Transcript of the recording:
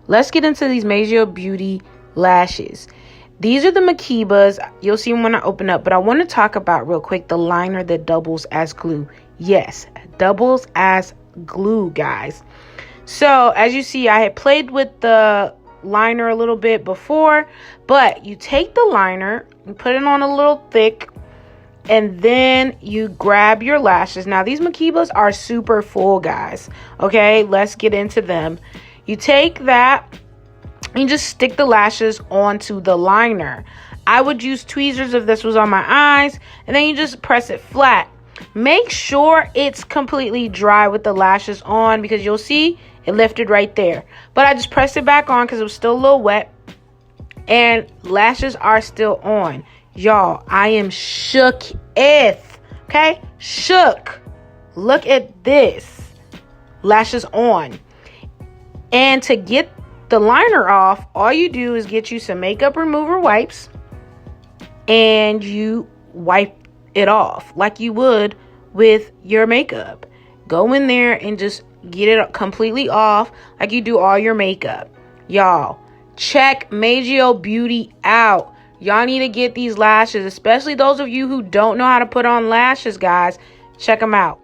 let's get into these Megeo Beauty lashes. These are the Makebas. You'll see them when I open up, but I want to talk about real quick the liner that doubles as glue. Yes, doubles as glue, guys. So as you see, I had played with the liner a little bit before, but you take the liner, you put it on a little thick, and then you grab your lashes. Now these Makebas are super full, guys. Okay, let's get into them. You take that and you just stick the lashes onto the liner. I would use tweezers if this was on my eyes, and then you just press it flat. Make sure it's completely dry with the lashes on, because you'll see it lifted right there. But I just pressed it back on because it was still a little wet, and lashes are still on. Y'all, I am shook if, okay? Shook. Look at this. Lashes on. And to get the liner off, all you do is get you some makeup remover wipes and you wipe it off like you would with your makeup. Go in there and just get it completely off like you do all your makeup. Y'all, check Megeo Beauty out. Y'all need to get these lashes, especially those of you who don't know how to put on lashes, guys. Check them out.